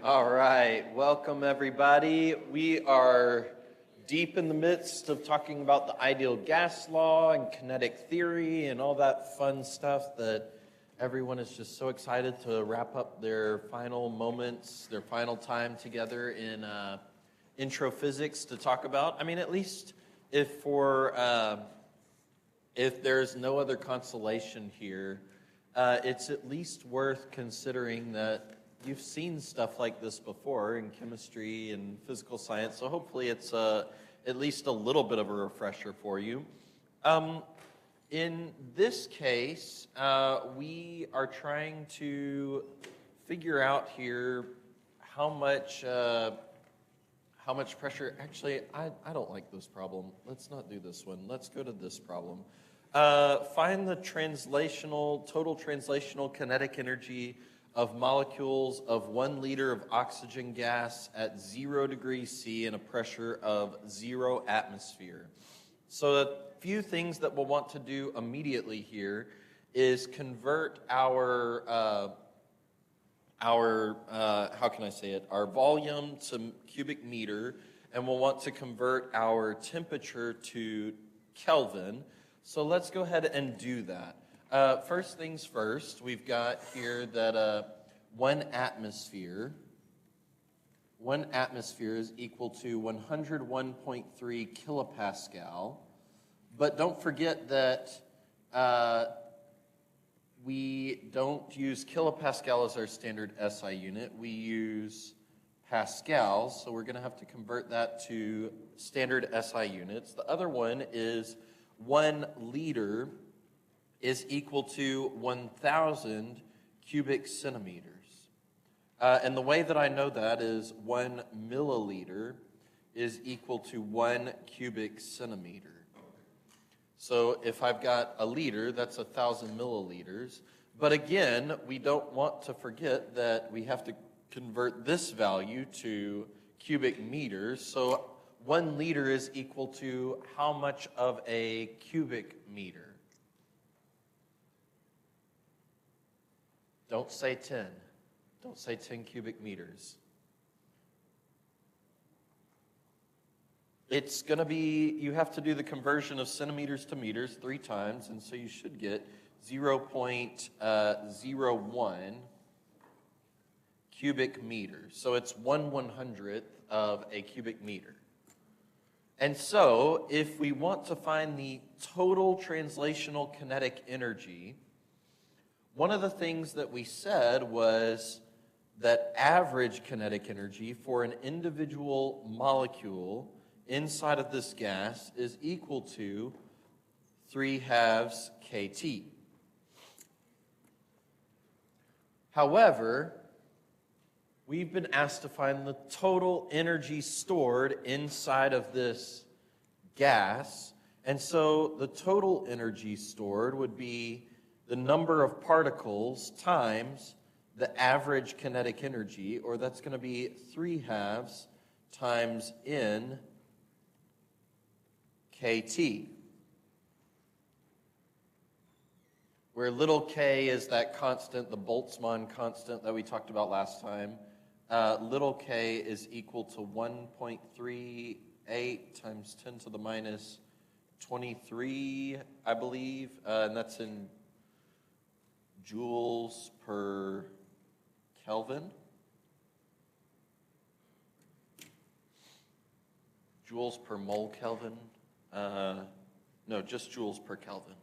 All right, welcome everybody. We are deep in the midst of talking about the ideal gas law and kinetic theory and all that fun stuff that everyone is just so excited to wrap up their final moments, their final time together in intro physics to talk about. I mean, at least if there's no other consolation here, it's at least worth considering that you've seen stuff like this before in chemistry and physical science, so hopefully it's at least a little bit of a refresher for you. In this case, we are trying to figure out here how much pressure. Actually, I don't like this problem. Let's not do this one. Let's go to this problem. Find the total translational kinetic energy of molecules of 1 liter of oxygen gas at 0 degrees C and a pressure of 0 atmosphere. So a few things that we'll want to do immediately here is convert our volume to cubic meter, and we'll want to convert our temperature to Kelvin. So let's go ahead and do that. First things first, we've got here that 1 atmosphere is equal to 101.3 kilopascal. But don't forget that we don't use kilopascal as our standard SI unit. We use pascals, so we're going to have to convert that to standard SI units. The other one is 1 liter is equal to 1,000 cubic centimeters. And the way that I know that is 1 milliliter is equal to 1 cubic centimeter. So if I've got a liter, that's 1,000 milliliters. But again, we don't want to forget that we have to convert this value to cubic meters. So 1 liter is equal to how much of a cubic meter? Don't say 10. Don't say 10 cubic meters. It's going to be, you have to do the conversion of centimeters to meters 3 times, and so you should get 0.01 cubic meters. So it's 1/100th of a cubic meter. And so if we want to find the total translational kinetic energy, one of the things that we said was that average kinetic energy for an individual molecule inside of this gas is equal to 3/2 kT. However, we've been asked to find the total energy stored inside of this gas, and so the total energy stored would be the number of particles times the average kinetic energy, or that's going to be 3/2 times N kT, where little k is that constant, the Boltzmann constant that we talked about last time. Little k is equal to 1.38 times 10 to the minus 23, I believe, and that's in joules per Kelvin. Joules per mole Kelvin. No, just joules per Kelvin.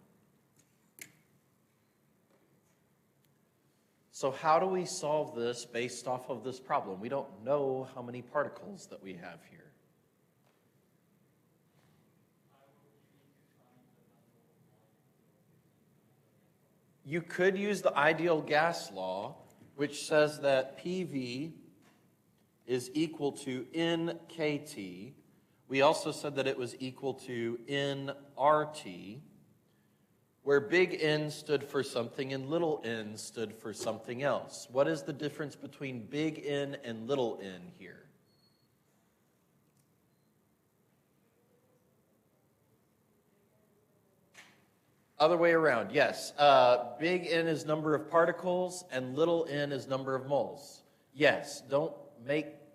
So how do we solve this based off of this problem? We don't know how many particles that we have here. You could use the ideal gas law, which says that PV is equal to nKT. We also said that it was equal to nRT, where big N stood for something and little n stood for something else. What is the difference between big N and little n here? Other way around, yes. Big N is number of particles and little n is number of moles. Yes, don't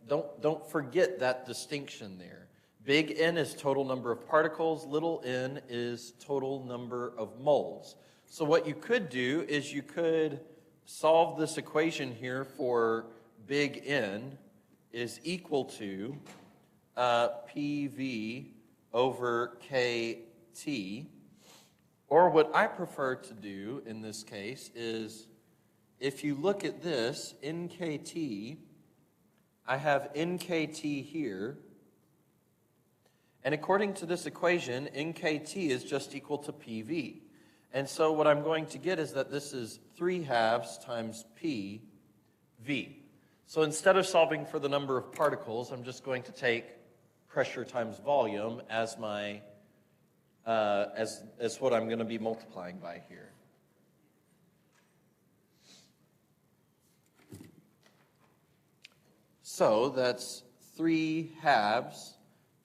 don't forget that distinction there. Big N is total number of particles, little n is total number of moles. So what you could do is you could solve this equation here for big N is equal to PV over KT. Or what I prefer to do in this case is, if you look at this, NKT, I have NKT here. And according to this equation, NKT is just equal to PV. And so what I'm going to get is that this is 3/2 times PV. So instead of solving for the number of particles, I'm just going to take pressure times volume as my as what I'm going to be multiplying by here. So that's 3/2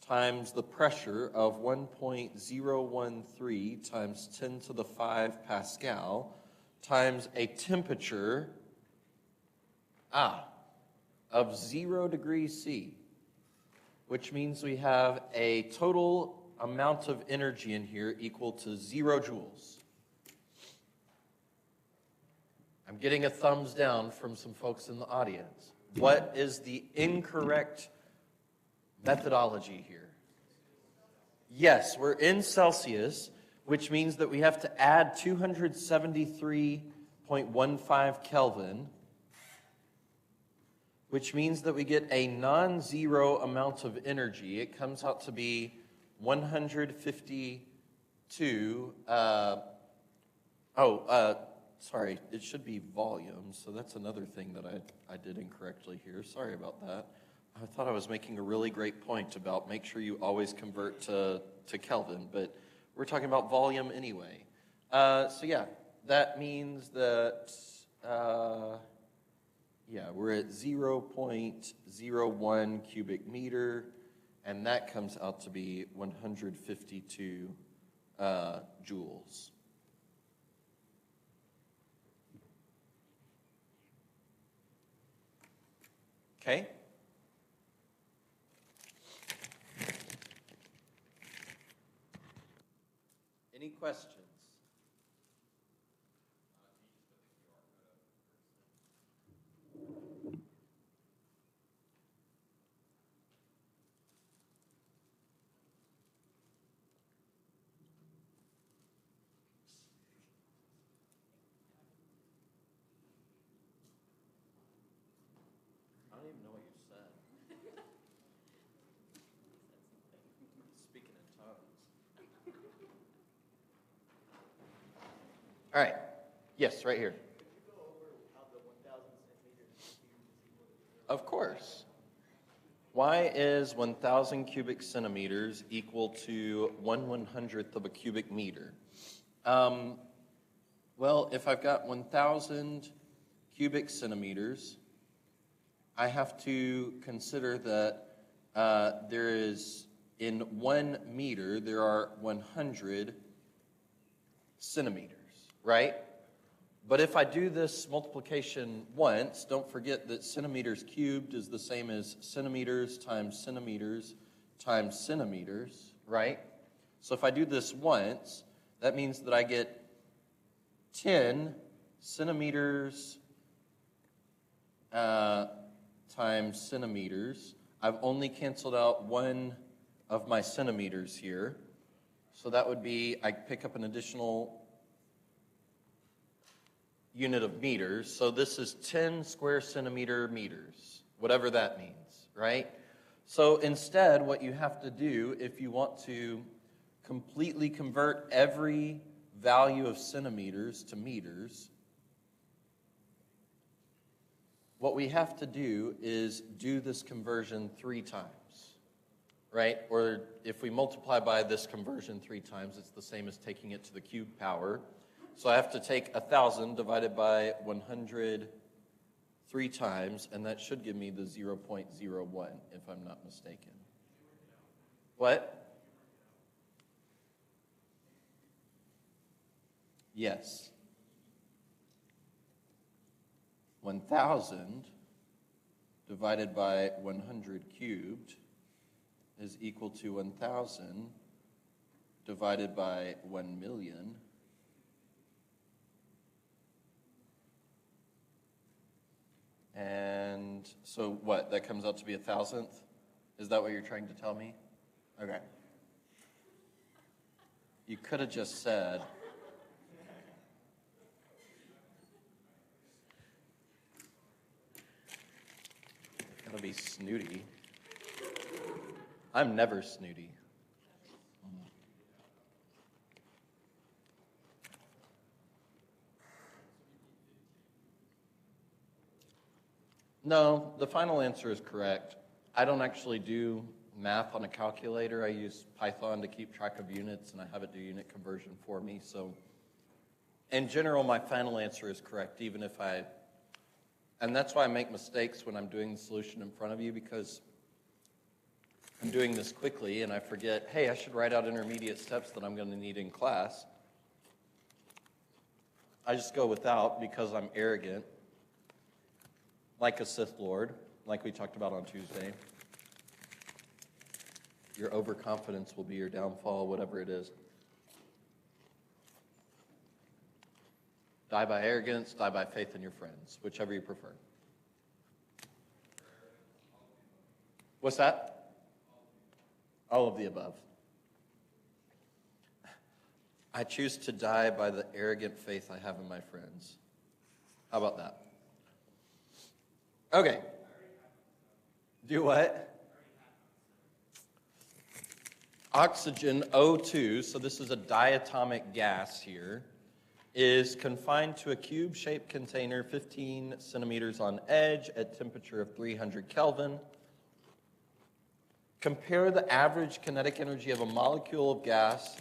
times the pressure of 1.013 times 10 to the 5 Pascal times a temperature of 0 degrees C, which means we have a total amount of energy in here equal to 0 joules. I'm getting a thumbs down from some folks in the audience. What is the incorrect methodology here? Yes, we're in Celsius, which means that we have to add 273.15 Kelvin, which means that we get a non-zero amount of energy. It comes out to be 152, sorry, it should be volume, so that's another thing that I did incorrectly here. Sorry about that. I thought I was making a really great point about make sure you always convert to Kelvin, but we're talking about volume anyway. So yeah, that means that, we're at 0.01 cubic meter, and that comes out to be 152 joules. Okay? Any questions? I don't even know what you said. Speaking in tongues. All right. Yes, right here. Could you go over how the 1,000 centimeters cubed is equal to 0? Of course. Why is 1,000 cubic centimeters equal to 1/100th of a cubic meter? Well, if I've got 1,000 cubic centimeters, I have to consider that there is, in 1 meter, there are 100 centimeters, right? But if I do this multiplication once, don't forget that centimeters cubed is the same as centimeters times centimeters times centimeters, right? So if I do this once, that means that I get 10 centimeters times centimeters. I've only canceled out one of my centimeters here. So that would be, I pick up an additional unit of meters. So this is 10 square centimeter meters, whatever that means, right? So instead, what you have to do if you want to completely convert every value of centimeters to meters, what we have to do is do this conversion 3 times, right? Or if we multiply by this conversion 3 times, it's the same as taking it to the cube power. So I have to take 1,000 divided by 100 3 times, and that should give me the 0.01, if I'm not mistaken. What? Yes. 1,000 divided by 100 cubed is equal to 1,000 divided by 1 million. And so what, that comes out to be 1,000th? Is that what you're trying to tell me? Okay. You could have just said, gonna be snooty. I'm never snooty. No, the final answer is correct. I don't actually do math on a calculator. I use Python to keep track of units, and I have it do unit conversion for me. So in general, my final answer is correct, even if and that's why I make mistakes when I'm doing the solution in front of you, because I'm doing this quickly and I forget, hey, I should write out intermediate steps that I'm going to need in class. I just go without because I'm arrogant, like a Sith Lord, like we talked about on Tuesday. Your overconfidence will be your downfall, whatever it is. Die by arrogance, die by faith in your friends, whichever you prefer. What's that? All of the above. I choose to die by the arrogant faith I have in my friends. How about that? Okay. Do what? Oxygen, O2, so this is a diatomic gas here, is confined to a cube-shaped container 15 centimeters on edge at temperature of 300 Kelvin. Compare the average kinetic energy of a molecule of gas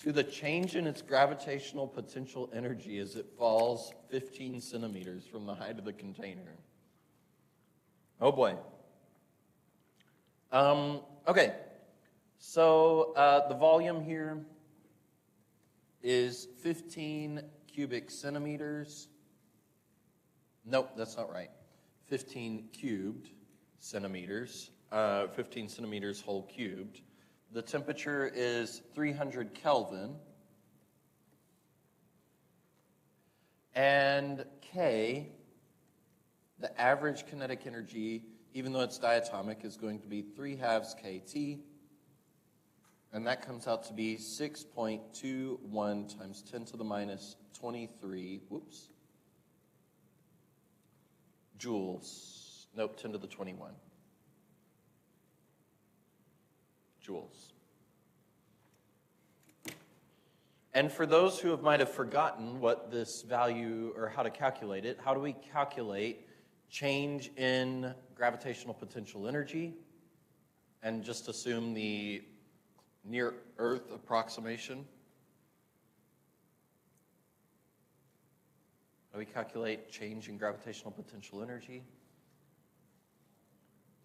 to the change in its gravitational potential energy as it falls 15 centimeters from the height of the container. Oh boy. Okay, so the volume here is 15 cubic centimeters. Nope, that's not right. 15 cubed centimeters, 15 centimeters whole cubed. The temperature is 300 Kelvin. And K, the average kinetic energy, even though it's diatomic, is going to be 3/2 kT. And that comes out to be 6.21 times 10 to the minus 23, joules. Nope, 10 to the 21. Joules. And for those who might have forgotten what this value, or how to calculate it, how do we calculate change in gravitational potential energy? And just assume the near Earth approximation. How do we calculate change in gravitational potential energy?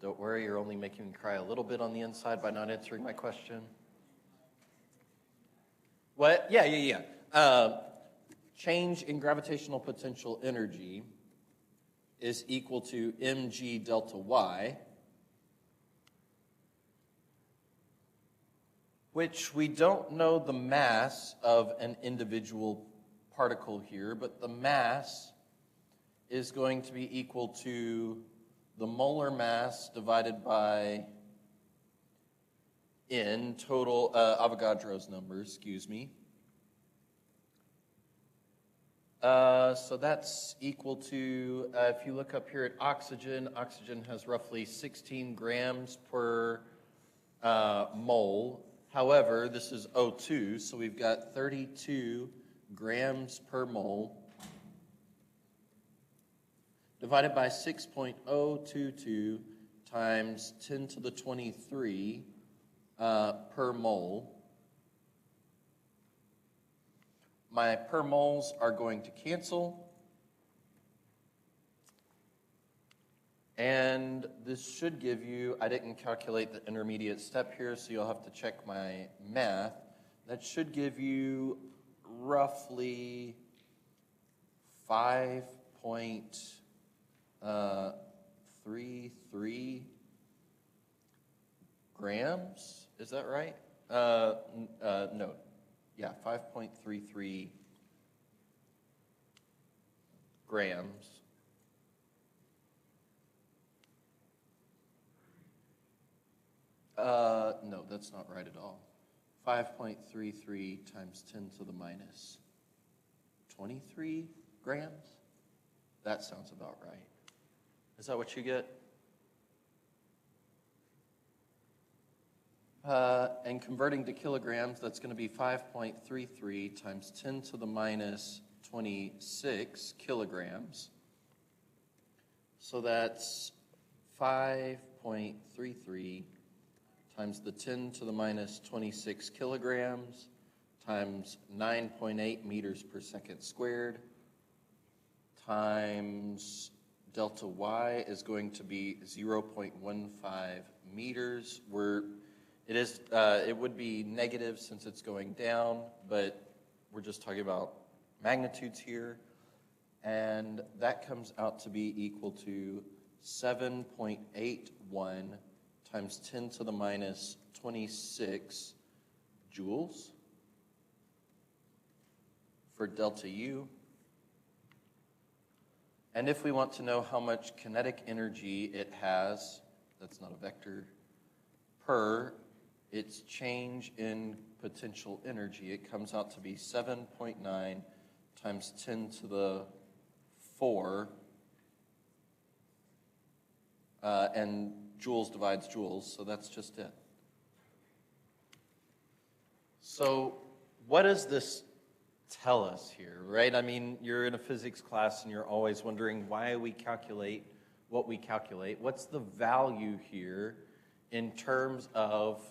Don't worry, you're only making me cry a little bit on the inside by not answering my question. What? Yeah. Change in gravitational potential energy is equal to mg delta y, which we don't know the mass of an individual particle here, but the mass is going to be equal to the molar mass divided by N, total, Avogadro's number, excuse me. So that's equal to, if you look up here at oxygen, oxygen has roughly 16 grams per mole. However, this is O2, so we've got 32 grams per mole divided by 6.022 times 10 to the 23 per mole. My per moles are going to cancel. And this should give you, I didn't calculate the intermediate step here, so you'll have to check my math. That should give you roughly 5.2 5.33 grams. Is that right? No. Yeah, 5.33 grams. No, that's not right at all. 5.33 times 10 to the minus 23 grams? That sounds about right. Is that what you get? And converting to kilograms, that's going to be 5.33 times 10 to the minus 26 kilograms. So that's 5.33 times the 10 to the minus 26 kilograms times 9.8 meters per second squared times delta y is going to be 0.15 meters. It would be negative since it's going down, but we're just talking about magnitudes here. And that comes out to be equal to 7.81 times 10 to the minus 26 joules for delta U. And if we want to know how much kinetic energy it has, that's not a vector, per its change in potential energy, it comes out to be 7.9 times 10 to the 4, and joules divides joules, so that's just it. So what does this tell us here, right? I mean, you're in a physics class and you're always wondering why we calculate what we calculate. What's the value here in terms of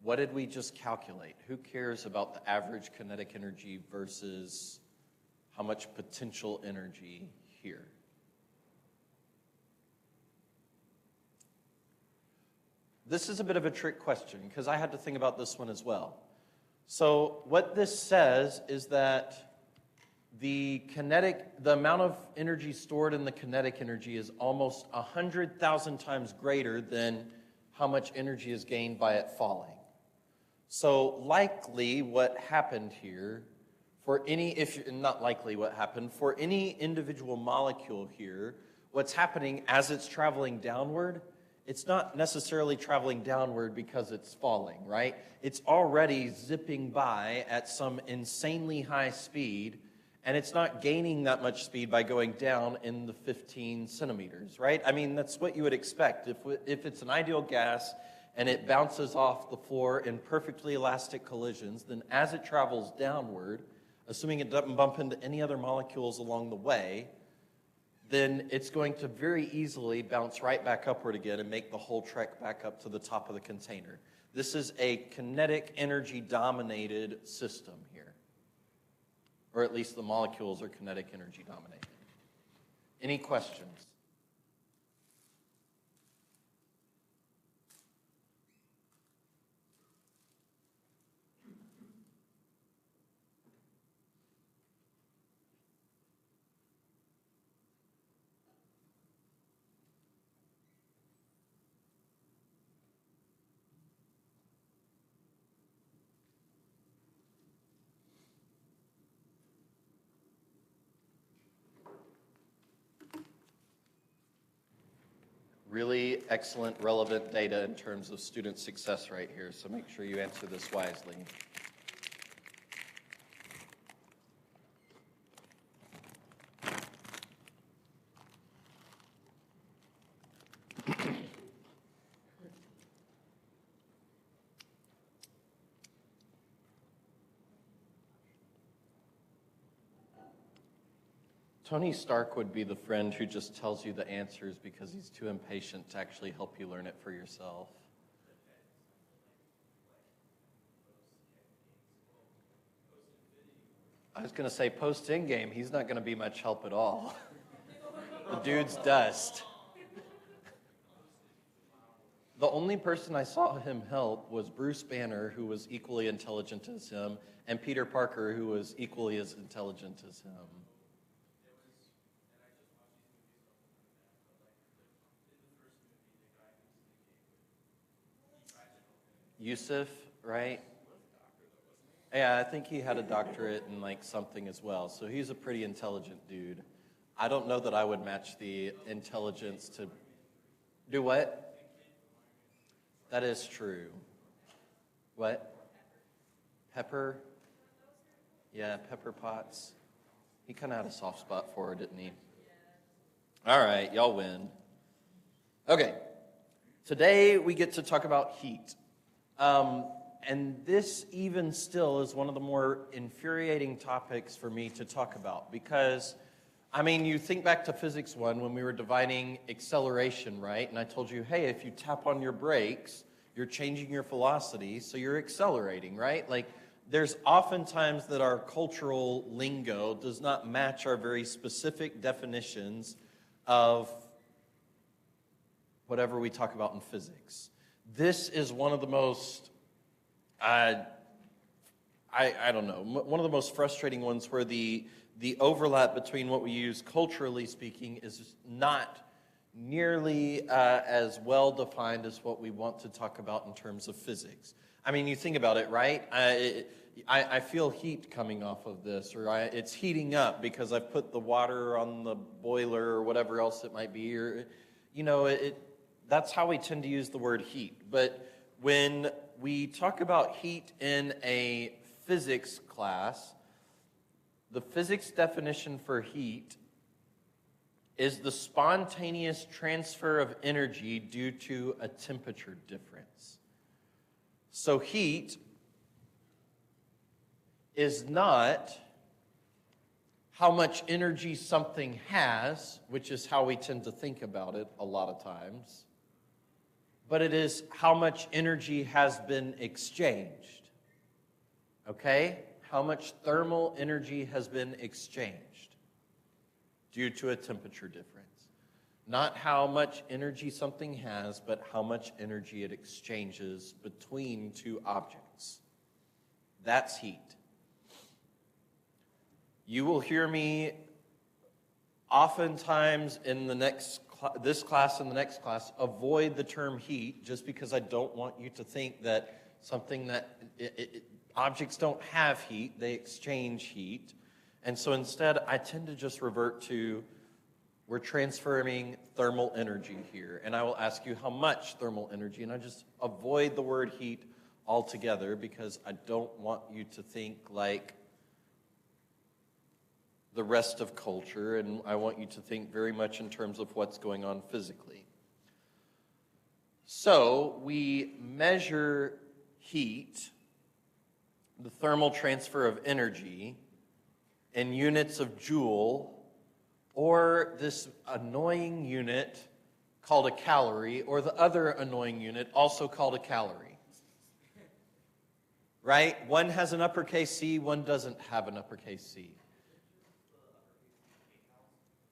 what did we just calculate? Who cares about the average kinetic energy versus how much potential energy here? This is a bit of a trick question because I had to think about this one as well. So what this says is that the amount of energy stored in the kinetic energy is almost 100,000 times greater than how much energy is gained by it falling. So likely what happened here, for any individual molecule here, what's happening as it's traveling downward, it's not necessarily traveling downward because it's falling, right? It's already zipping by at some insanely high speed, and it's not gaining that much speed by going down in the 15 centimeters, right? I mean, that's what you would expect. If it's an ideal gas and it bounces off the floor in perfectly elastic collisions, then as it travels downward, assuming it doesn't bump into any other molecules along the way, then it's going to very easily bounce right back upward again and make the whole trek back up to the top of the container. This is a kinetic energy dominated system here. Or at least the molecules are kinetic energy dominated. Any questions? Really excellent, relevant data in terms of student success right here, so make sure you answer this wisely. Tony Stark would be the friend who just tells you the answers because he's too impatient to actually help you learn it for yourself. I was going to say post-in-game, he's not going to be much help at all. The dude's dust. The only person I saw him help was Bruce Banner, who was equally intelligent as him, and Peter Parker, who was equally as intelligent as him. Yusuf, right? Yeah, I think he had a doctorate in like something as well. So he's a pretty intelligent dude. I don't know that I would match the intelligence to do what? That is true. What? Pepper? Yeah, Pepper Potts. He kind of had a soft spot for her, didn't he? All right, y'all win. Okay, today we get to talk about heat. And this even still is one of the more infuriating topics for me to talk about because, I mean, you think back to Physics 1 when we were defining acceleration, right? And I told you, hey, if you tap on your brakes, you're changing your velocity, so you're accelerating, right? Like, there's oftentimes that our cultural lingo does not match our very specific definitions of whatever we talk about in physics. This is one of the most, I don't know, one of the most frustrating ones where the overlap between what we use culturally speaking is not nearly as well defined as what we want to talk about in terms of physics. I mean, you think about it, right? I feel heat coming off of this, or it's heating up because I've put the water on the boiler or whatever else it might be. Or, you know, that's how we tend to use the word heat. But when we talk about heat in a physics class, the physics definition for heat is the spontaneous transfer of energy due to a temperature difference. So heat is not how much energy something has, which is how we tend to think about it a lot of times, but it is how much energy has been exchanged. Okay? How much thermal energy has been exchanged due to a temperature difference. Not how much energy something has, but how much energy it exchanges between two objects. That's heat. You will hear me oftentimes in this class and the next class avoid the term heat just because I don't want you to think that something that objects don't have heat, they exchange heat. And so instead, I tend to just revert to, we're transferring thermal energy here. And I will ask you how much thermal energy. And I just avoid the word heat altogether because I don't want you to think like the rest of culture. And I want you to think very much in terms of what's going on physically. So we measure heat, the thermal transfer of energy, in units of joule, or this annoying unit called a calorie, or the other annoying unit also called a calorie. Right? One has an uppercase C, one doesn't have an uppercase C.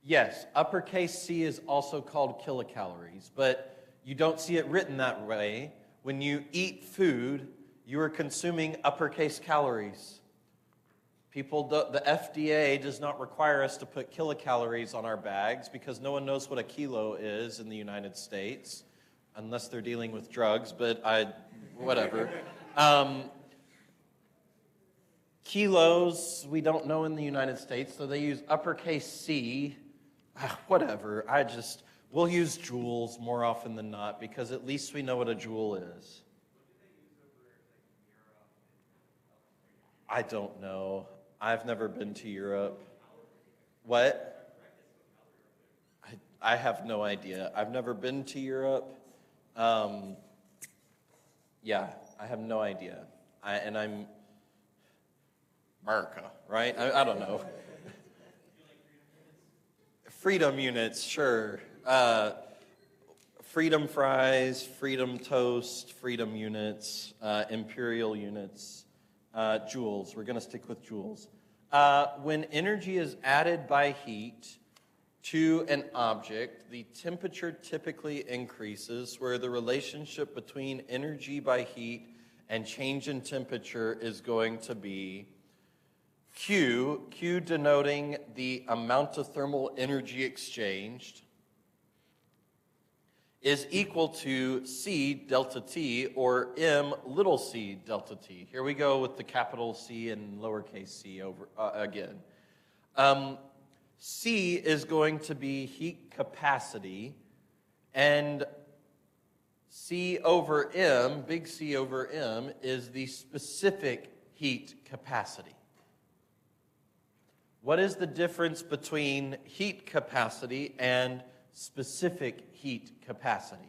Yes, uppercase C is also called kilocalories, but you don't see it written that way. When you eat food, you are consuming uppercase calories. The FDA does not require us to put kilocalories on our bags because no one knows what a kilo is in the United States, unless they're dealing with drugs, but whatever. Kilos, we don't know in the United States, so they use uppercase C. Whatever, we'll use joules more often than not because at least we know what a joule is. I don't know. I've never been to Europe. What? I have no idea. I've never been to Europe. Yeah, I have no idea. I'm America, right? I don't know. Freedom units, sure. Freedom fries, freedom toast, freedom units, imperial units. Joules, we're going to stick with joules. When energy is added by heat to an object, the temperature typically increases, where the relationship between energy by heat and change in temperature is going to be Q denoting the amount of thermal energy exchanged, is equal to C delta T, or M little c delta T. Here we go with the capital C and lowercase c over again. C is going to be heat capacity, and C over M, big C over M, is the specific heat capacity. What is the difference between heat capacity and specific heat capacity?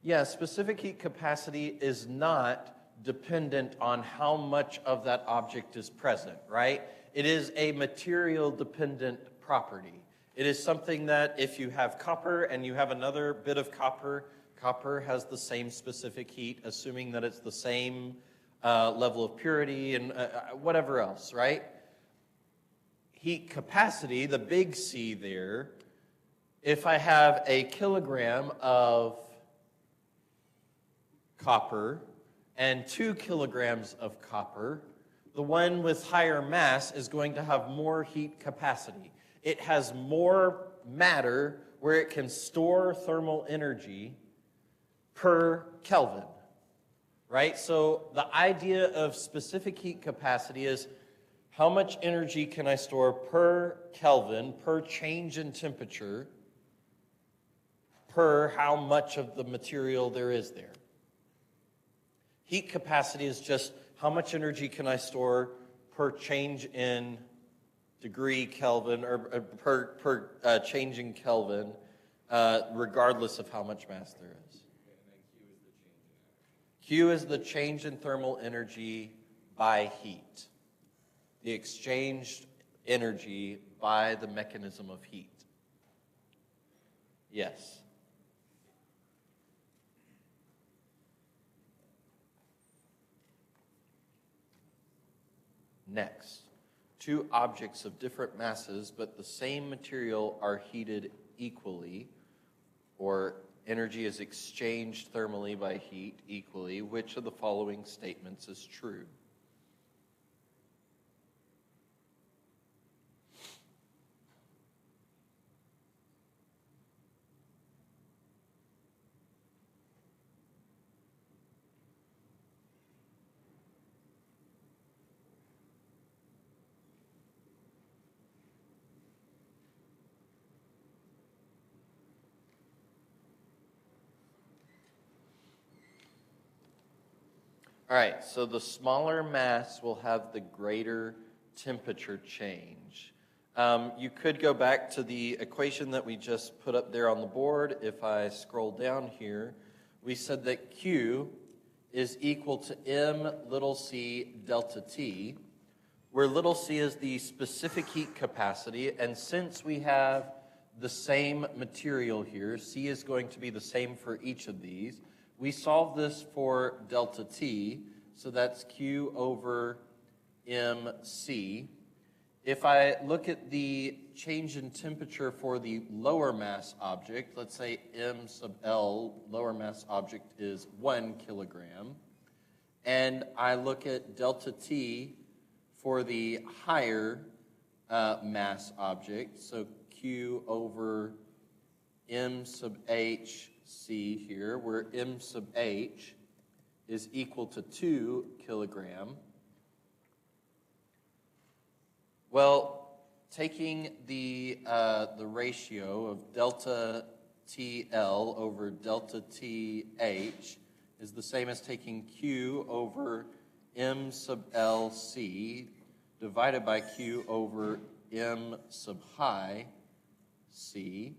Yeah, specific heat capacity is not dependent on how much of that object is present, right? It is a material dependent property. It is something that if you have copper and you have another bit of copper, copper has the same specific heat, assuming that it's the same level of purity and whatever else, right? Heat capacity, the big C there, if I have a kilogram of copper and 2 kilograms of copper, the one with higher mass is going to have more heat capacity. It has more matter where it can store thermal energy per Kelvin, right? So the idea of specific heat capacity is how much energy can I store per Kelvin, per change in temperature, per how much of the material there is there. Heat capacity is just how much energy can I store per change in degree Kelvin, or per change in Kelvin, regardless of how much mass there is. Q is the change in thermal energy by heat. The exchanged energy by the mechanism of heat. Yes. Next, two objects of different masses but the same material are heated equally, or energy is exchanged thermally by heat equally. Which of the following statements is true? All right, so the smaller mass will have the greater temperature change. You could go back to the equation that we just put up there on the board. If I scroll down here, we said that Q is equal to M little c delta T, where little c is the specific heat capacity, and since we have the same material here, C is going to be the same for each of these. We solve this for delta T, so that's Q over MC. If I look at the change in temperature for the lower mass object, let's say M sub L, lower mass object is 1 kilogram, and I look at delta T for the higher mass object, so Q over M sub H C here, where M sub H is equal to 2 kilogram. Well, taking the ratio of delta TL over delta TH is the same as taking Q over M sub LC divided by Q over M sub high C.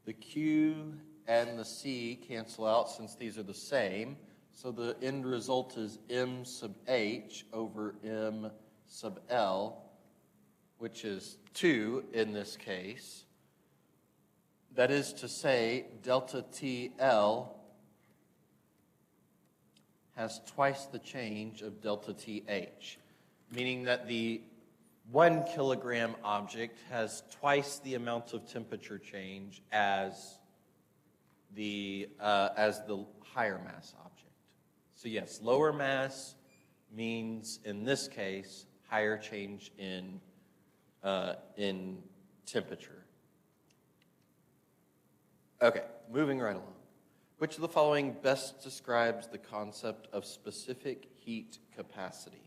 The Q and the C cancel out since these are the same. So the end result is M sub H over M sub L, which is 2 in this case. That is to say, delta TL has twice the change of delta TH, meaning that the 1 kilogram object has twice the amount of temperature change as the higher mass object. So yes, lower mass means, in this case, higher change in temperature. Okay, moving right along. Which of the following best describes the concept of specific heat capacity?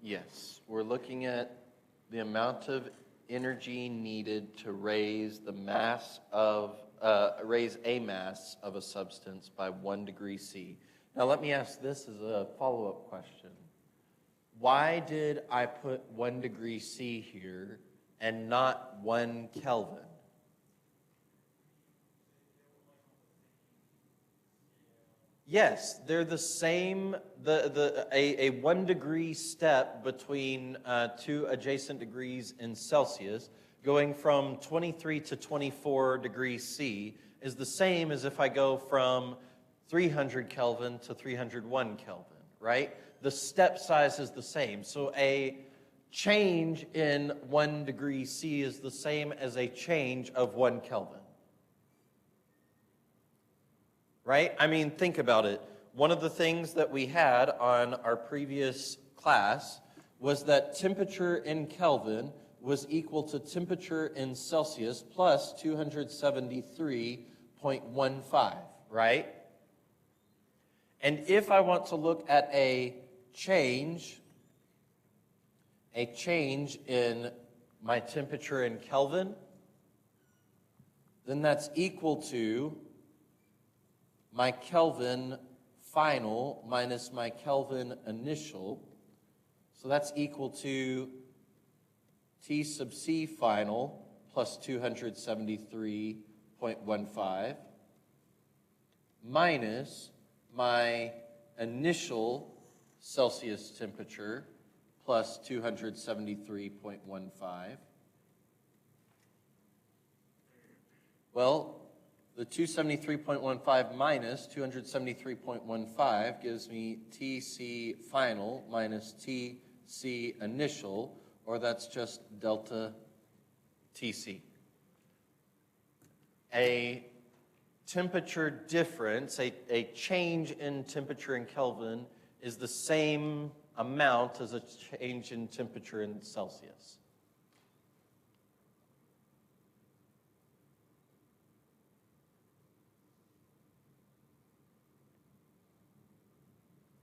Yes, we're looking at the amount of energy needed to raise the mass of raise a mass of a substance by 1 degree C. Now let me ask this as a follow-up question. Why did I put 1 degree C here and not 1 Kelvin? Yes, they're the same, a 1 degree step between 2 adjacent degrees in Celsius, going from 23 to 24 degrees C, is the same as if I go from 300 Kelvin to 301 Kelvin, right? The step size is the same. So a change in 1 degree C is the same as a change of 1 Kelvin. Right? I mean, think about it. One of the things that we had on our previous class was that temperature in Kelvin was equal to temperature in Celsius plus 273.15, right? And if I want to look at a change in my temperature in Kelvin, then that's equal to my Kelvin final minus my Kelvin initial. So that's equal to T sub C final plus 273.15 minus my initial Celsius temperature plus 273.15. Well, the 273.15 minus 273.15 gives me TC final minus TC initial, or that's just delta TC. A temperature difference, a change in temperature in Kelvin, is the same amount as a change in temperature in Celsius.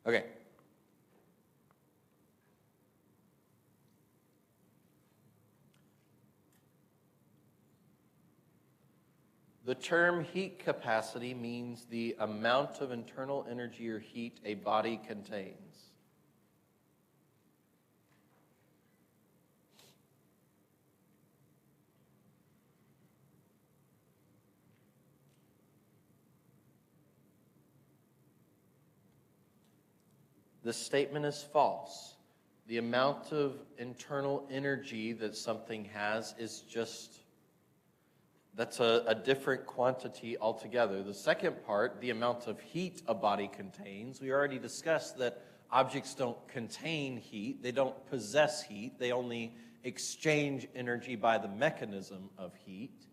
Okay. The term heat capacity means the amount of internal energy or heat a body contains. This statement is false. The amount of internal energy that something has is just, that's a different quantity altogether. The second part, the amount of heat a body contains, we already discussed that objects don't contain heat, they don't possess heat, they only exchange energy by the mechanism of heat.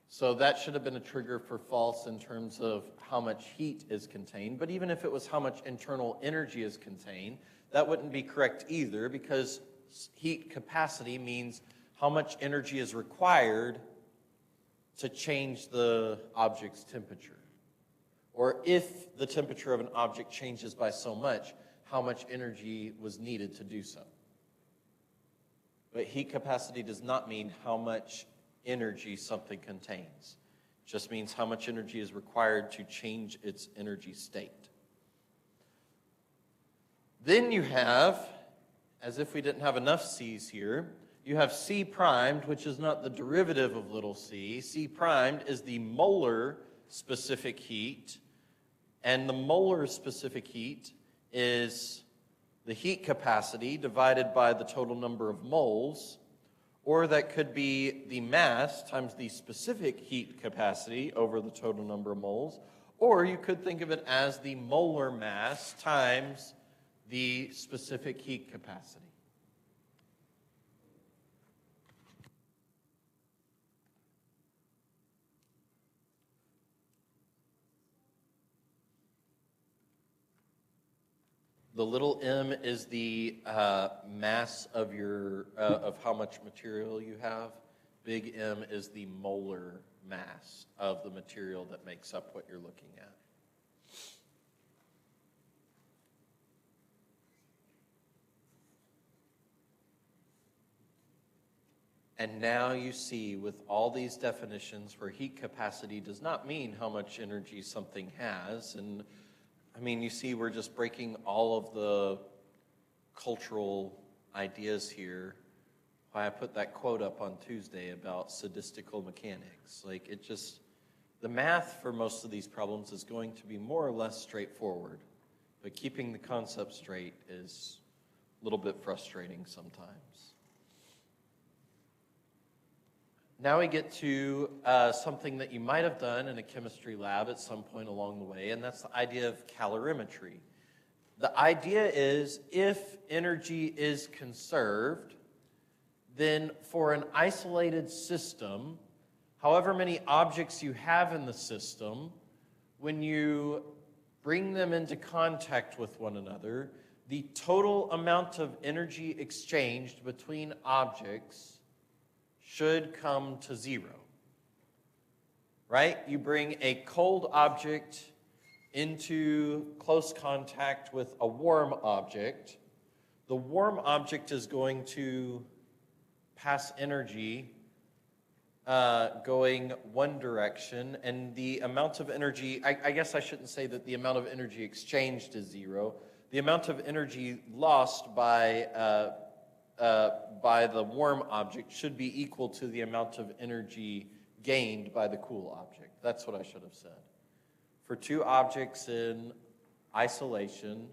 So that should have been a trigger for false in terms of how much heat is contained. But even if it was how much internal energy is contained, that wouldn't be correct either, because heat capacity means how much energy is required to change the object's temperature. Or if the temperature of an object changes by so much, how much energy was needed to do so. But heat capacity does not mean how much energy something contains. It just means how much energy is required to change its energy state. Then you have as if we didn't have enough C's here, you have C primed, which is not the derivative of little c. C primed is the molar specific heat, and the molar specific heat is the heat capacity divided by the total number of moles, or that could be the mass times the specific heat capacity over the total number of moles, or you could think of it as the molar mass times the specific heat capacity. The little m is the mass of your of how much material you have. Big M is the molar mass of the material that makes up what you're looking at. And now you see with all these definitions where heat capacity does not mean how much energy something has. And I mean, you see we're just breaking all of the cultural ideas here. Why I put that quote up on Tuesday about sadistical mechanics. Like it just, the math for most of these problems is going to be more or less straightforward. But keeping the concept straight is a little bit frustrating sometimes. Now we get to something that you might have done in a chemistry lab at some point along the way, and that's the idea of calorimetry. The idea is if energy is conserved, then for an isolated system, however many objects you have in the system, when you bring them into contact with one another, the total amount of energy exchanged between objects should come to zero, right? You bring a cold object into close contact with a warm object. The warm object is going to pass energy going one direction, and the amount of energy, I guess I shouldn't say that the amount of energy exchanged is zero. The amount of energy lost by the warm object should be equal to the amount of energy gained by the cool object. That's what I should have said. For two objects in isolation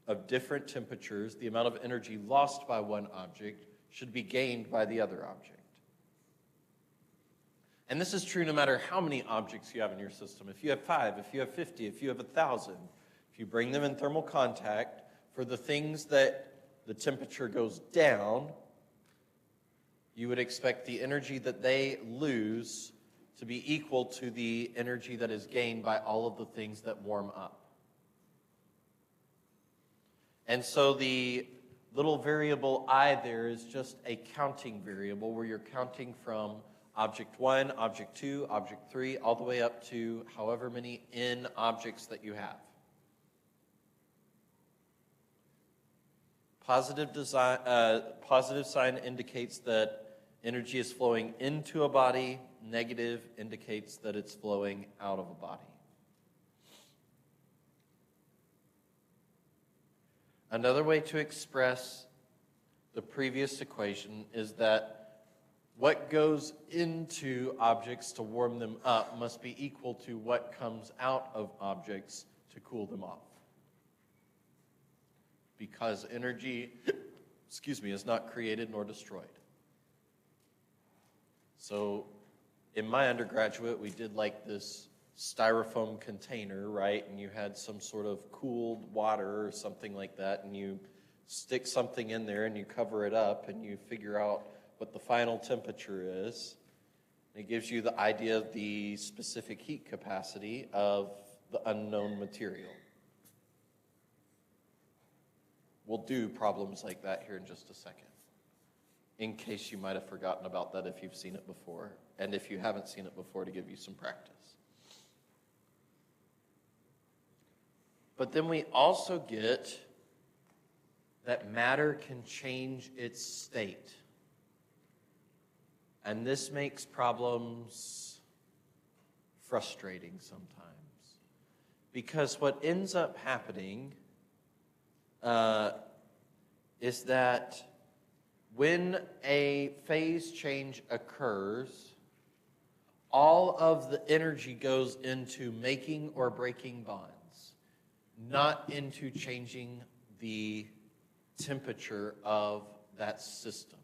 of different temperatures, the amount of energy lost by one object should be gained by the other object. And this is true no matter how many objects you have in your system. If you have 5, if you have 50, if you have 1,000, if you bring them in thermal contact, for the things that the temperature goes down, you would expect the energy that they lose to be equal to the energy that is gained by all of the things that warm up. And so the little variable I there is just a counting variable where you're counting from object 1, object 2, object 3, all the way up to however many n objects that you have. Positive sign indicates that energy is flowing into a body. Negative indicates that it's flowing out of a body. Another way to express the previous equation is that what goes into objects to warm them up must be equal to what comes out of objects to cool them off. Because energy, is not created nor destroyed. So in my undergraduate, we did like this styrofoam container, right? And you had some sort of cooled water or something like that, and you stick something in there and you cover it up and you figure out what the final temperature is. It gives you the idea of the specific heat capacity of the unknown material. We'll do problems like that here in just a second, in case you might have forgotten about that if you've seen it before, and if you haven't seen it before, to give you some practice. But then we also get that matter can change its state. And this makes problems frustrating sometimes. Because what ends up happening is that when a phase change occurs, all of the energy goes into making or breaking bonds, not into changing the temperature of that system.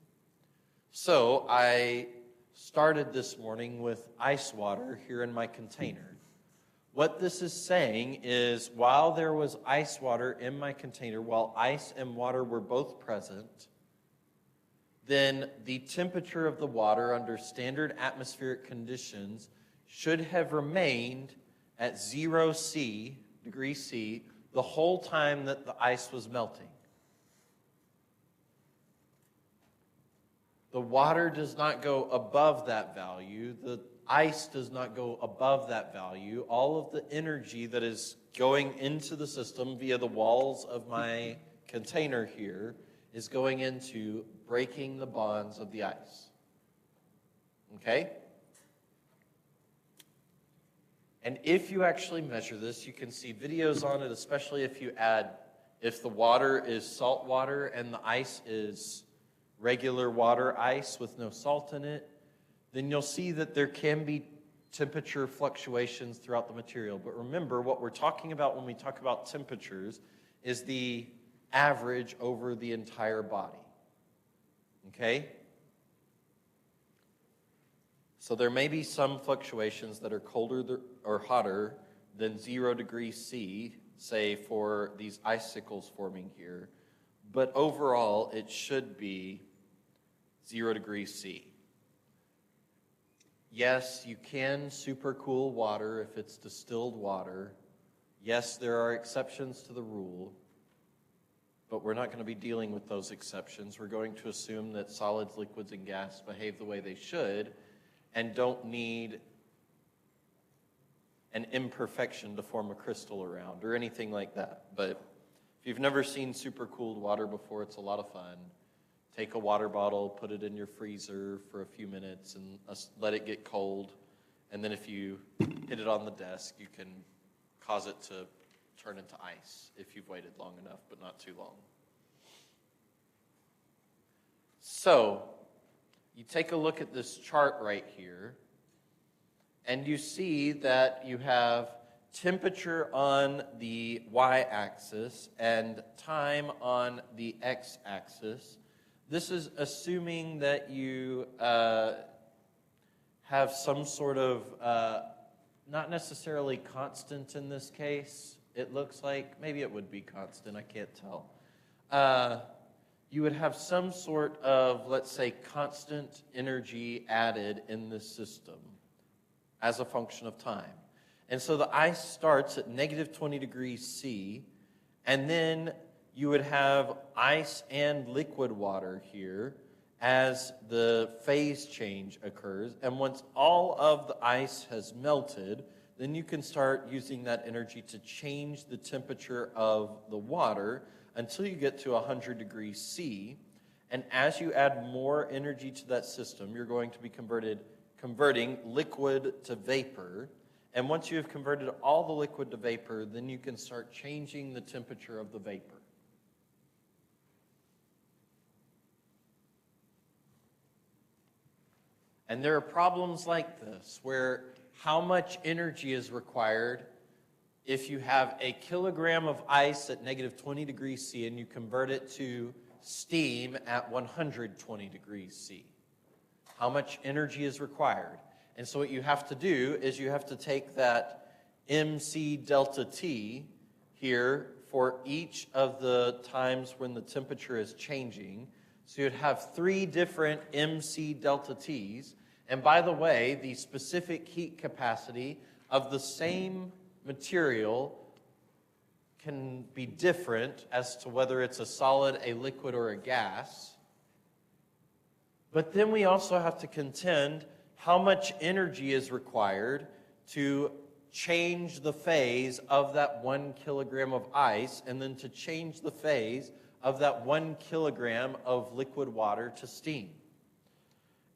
So I started this morning with ice water here in my container. What this is saying is while there was ice water in my container, while ice and water were both present, then the temperature of the water under standard atmospheric conditions should have remained at 0 degrees C, the whole time that the ice was melting. The water does not go above that value. The ice does not go above that value. All of the energy that is going into the system via the walls of my container here is going into breaking the bonds of the ice. Okay? And if you actually measure this, you can see videos on it, especially if the water is salt water and the ice is regular water ice with no salt in it, then you'll see that there can be temperature fluctuations throughout the material. But remember, what we're talking about when we talk about temperatures is the average over the entire body. Okay? So there may be some fluctuations that are colder or hotter than 0 degrees C, say for these icicles forming here. But overall, it should be 0 degrees C. Yes, you can supercool water if it's distilled water. Yes, there are exceptions to the rule, but we're not going to be dealing with those exceptions. We're going to assume that solids, liquids, and gas behave the way they should and don't need an imperfection to form a crystal around or anything like that. But if you've never seen supercooled water before, it's a lot of fun. Take a water bottle, put it in your freezer for a few minutes, and let it get cold. And then if you hit it on the desk, you can cause it to turn into ice if you've waited long enough, but not too long. So, you take a look at this chart right here, and you see that you have temperature on the y-axis and time on the x-axis. This is assuming that you have some sort of, not necessarily constant in this case. It looks like, maybe it would be constant, I can't tell. You would have some sort of, let's say, constant energy added in this system as a function of time. And so the ice starts at negative 20 degrees C, and then you would have ice and liquid water here as the phase change occurs. And once all of the ice has melted, then you can start using that energy to change the temperature of the water until you get to 100 degrees C. And as you add more energy to that system, you're going to be converting liquid to vapor. And once you have converted all the liquid to vapor, then you can start changing the temperature of the vapor. And there are problems like this, where how much energy is required if you have a kilogram of ice at negative 20 degrees C and you convert it to steam at 120 degrees C. How much energy is required? And so what you have to do is you have to take that MC delta T here for each of the times when the temperature is changing. So you'd have 3 different MC delta T's. And by the way, the specific heat capacity of the same material can be different as to whether it's a solid, a liquid, or a gas. But then we also have to contend how much energy is required to change the phase of that 1 kilogram of ice and then to change the phase of that 1 kilogram of liquid water to steam.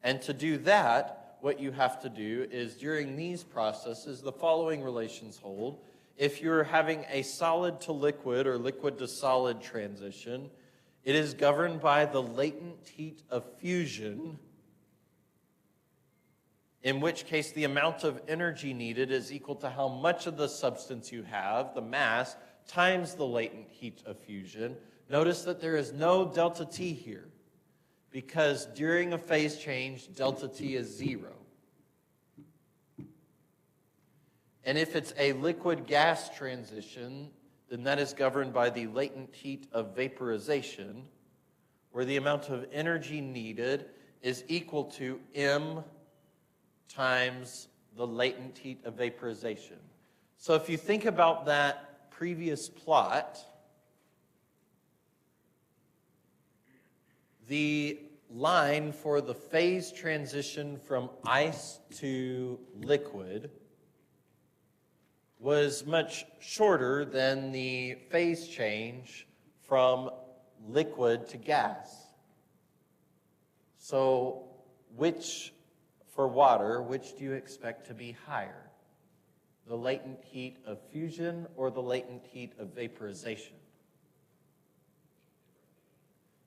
And to do that, what you have to do is during these processes, the following relations hold. If you're having a solid to liquid or liquid to solid transition, It is governed by the latent heat of fusion, in which case the amount of energy needed is equal to how much of the substance you have, the mass, times the latent heat of fusion. Notice that there is no delta T here, because during a phase change, delta T is 0. And if it's a liquid-gas transition, then that is governed by the latent heat of vaporization, where the amount of energy needed is equal to M times the latent heat of vaporization. So if you think about that previous plot, the line for the phase transition from ice to liquid was much shorter than the phase change from liquid to gas. So for water, which do you expect to be higher? The latent heat of fusion or the latent heat of vaporization?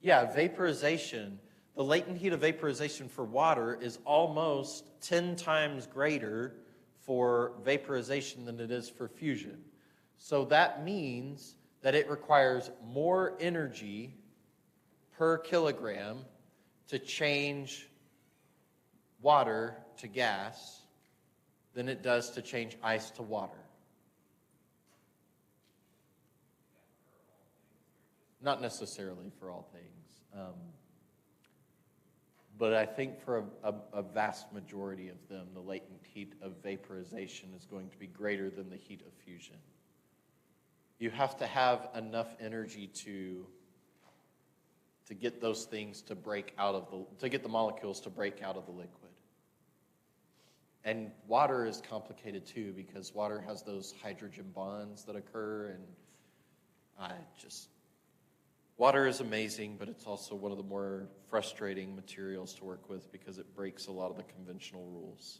Yeah, vaporization. The latent heat of vaporization for water is almost 10 times greater for vaporization than it is for fusion. So that means that it requires more energy per kilogram to change water to gas than it does to change ice to water. Not necessarily for all things. But I think for a vast majority of them, the latent heat of vaporization is going to be greater than the heat of fusion. You have to have enough energy to get those things to break out of to get the molecules to break out of the liquid. And water is complicated too, because water has those hydrogen bonds that occur, and water is amazing, but it's also one of the more frustrating materials to work with because it breaks a lot of the conventional rules.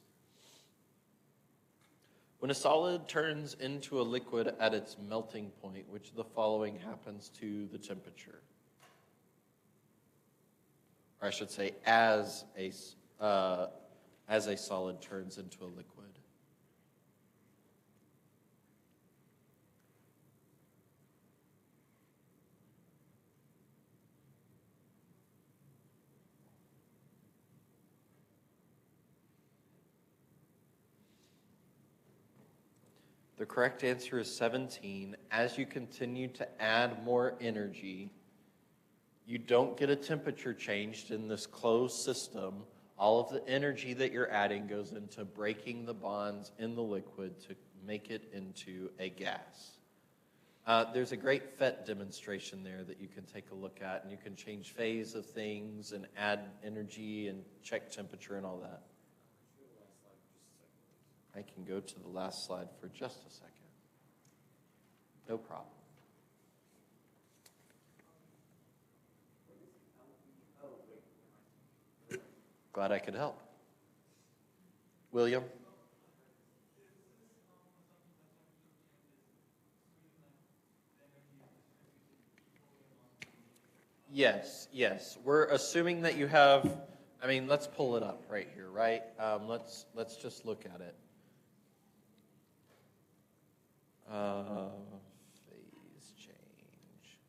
When a solid turns into a liquid at its melting point, which of the following happens to the temperature? Or I should say, as a solid turns into a liquid. The correct answer is 17. As you continue to add more energy, you don't get a temperature change in this closed system. All of the energy that you're adding goes into breaking the bonds in the liquid to make it into a gas. There's a great PhET demonstration there that you can take a look at, and you can change phase of things and add energy and check temperature and all that. I can go to the last slide for just a second. No problem. Glad I could help. William? Yes. We're assuming that you have, let's pull it up right here, right? Let's just look at it. Phase change.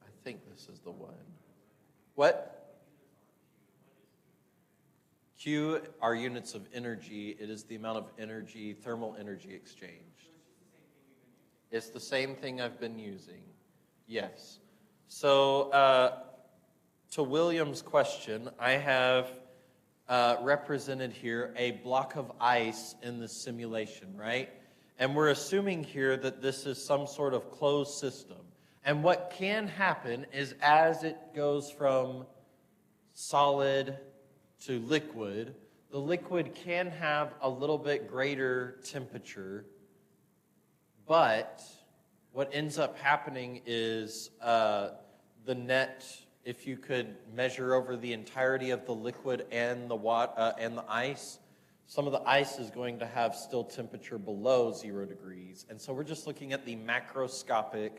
I think this is the one. What? Q are units of energy. It is the amount of energy, thermal energy exchanged. It's the same thing I've been using. Yes. So, to William's question, I have represented here a block of ice in the simulation, right? And we're assuming here that this is some sort of closed system. And what can happen is as it goes from solid to liquid, the liquid can have a little bit greater temperature, but what ends up happening is the net, if you could measure over the entirety of the liquid and the ice, some of the ice is going to have still temperature below 0 degrees. And so we're just looking at the macroscopic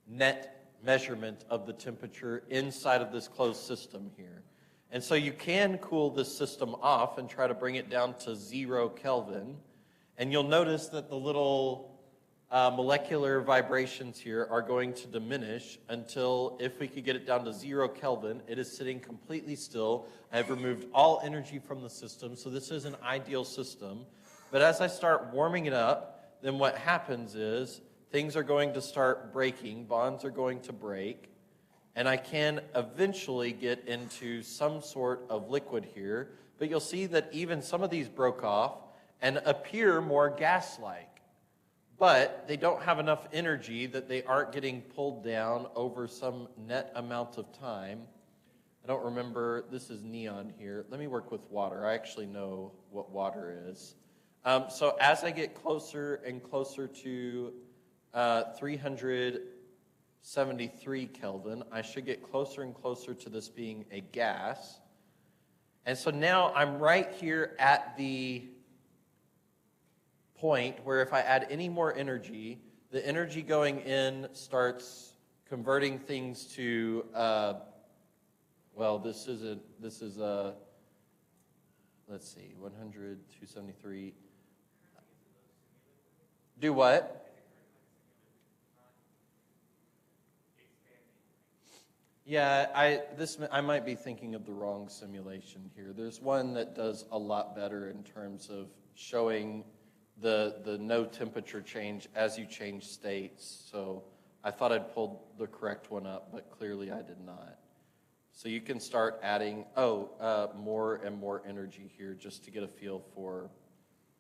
net measurement of the temperature inside of this closed system here. And so you can cool this system off and try to bring it down to 0 Kelvin. And you'll notice that the little molecular vibrations here are going to diminish until, if we could get it down to 0 Kelvin, it is sitting completely still. I've removed all energy from the system, so this is an ideal system. But as I start warming it up, then what happens is things are going to start breaking, bonds are going to break, and I can eventually get into some sort of liquid here. But you'll see that even some of these broke off and appear more gas-like. But they don't have enough energy that they aren't getting pulled down over some net amount of time. I don't remember, this is neon here. Let me work with water. I actually know what water is. So as I get closer and closer to 373 Kelvin, I should get closer and closer to this being a gas. And so now I'm right here at the point where if I add any more energy, the energy going in starts converting things to, let's see, 100, 273. Do what? Yeah, I might be thinking of the wrong simulation here. There's one that does a lot better in terms of showing the no temperature change as you change states. So I thought I'd pulled the correct one up, but clearly I did not. So you can start adding, more and more energy here just to get a feel for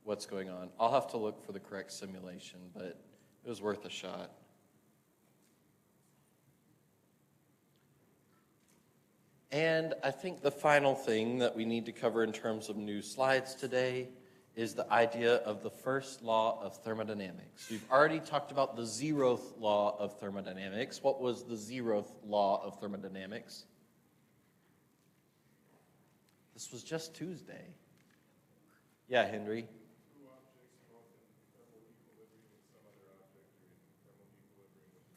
what's going on. I'll have to look for the correct simulation, but it was worth a shot. And I think the final thing that we need to cover in terms of new slides today is the idea of the first law of thermodynamics. We've already talked about the 0th law of thermodynamics. What was the 0th law of thermodynamics? This was just Tuesday. Yeah, Henry? Two objects are both in thermal equilibrium and some other object are in thermal equilibrium.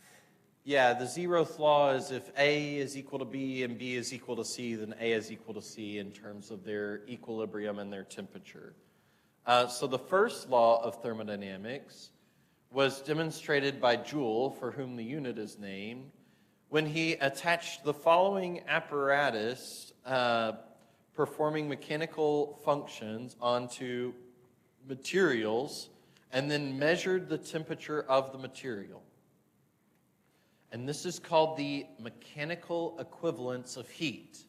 Yeah, the 0th law is if A is equal to B and B is equal to C, then A is equal to C in terms of their equilibrium and their temperature. So the first law of thermodynamics was demonstrated by Joule, for whom the unit is named, when he attached the following apparatus performing mechanical functions onto materials and then measured the temperature of the material. And this is called the mechanical equivalence of heat,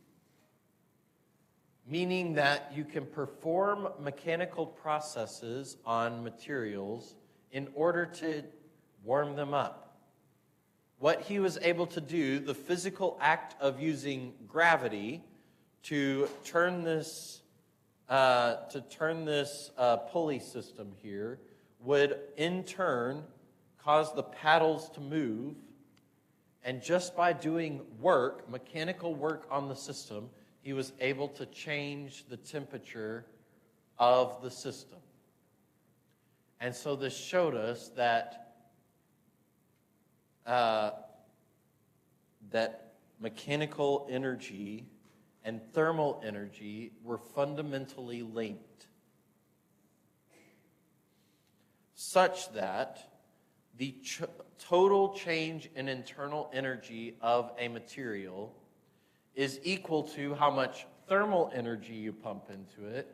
meaning that you can perform mechanical processes on materials in order to warm them up. What he was able to do, the physical act of using gravity to turn this pulley system here, would in turn cause the paddles to move. And just by doing work, mechanical work on the system, he was able to change the temperature of the system. And so this showed us that mechanical energy and thermal energy were fundamentally linked, such that the total change in internal energy of a material is equal to how much thermal energy you pump into it,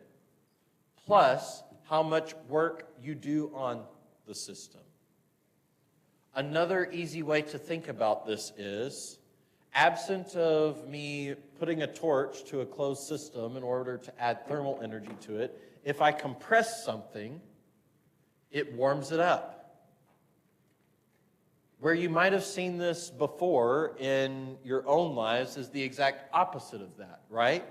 plus how much work you do on the system. Another easy way to think about this is, absent of me putting a torch to a closed system in order to add thermal energy to it, if I compress something, it warms it up. Where you might have seen this before in your own lives is the exact opposite of that, right?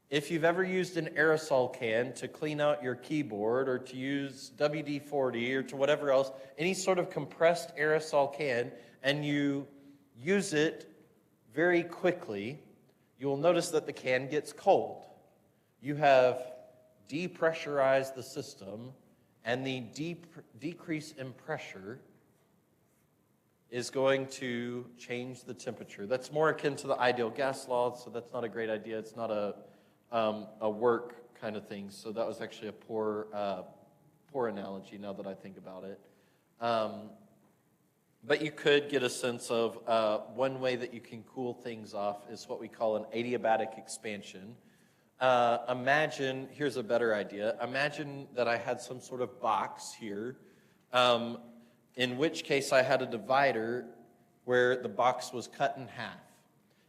If you've ever used an aerosol can to clean out your keyboard or to use WD-40 or to whatever else, any sort of compressed aerosol can, and you use it very quickly, you will notice that the can gets cold. You have depressurize the system, and the decrease in pressure is going to change the temperature. That's more akin to the ideal gas law, so that's not a great idea. It's not a work kind of thing. So that was actually a poor analogy now that I think about it. But you could get a sense of one way that you can cool things off is what we call an adiabatic expansion. Imagine, here's a better idea. Imagine that I had some sort of box here, in which case I had a divider where the box was cut in half.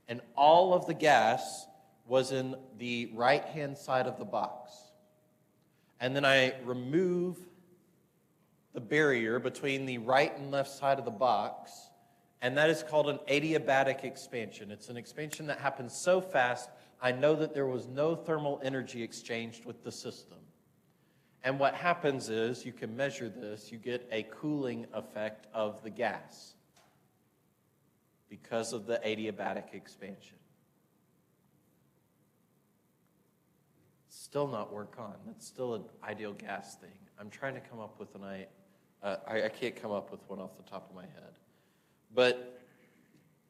And all of the gas was in the right-hand side of the box. And then I remove the barrier between the right and left side of the box, and that is called an adiabatic expansion. It's an expansion that happens so fast, I know that there was no thermal energy exchanged with the system. And what happens is, you can measure this, you get a cooling effect of the gas because of the adiabatic expansion. Still not work on. That's still an ideal gas thing. I'm trying to come up with I can't come up with one off the top of my head. But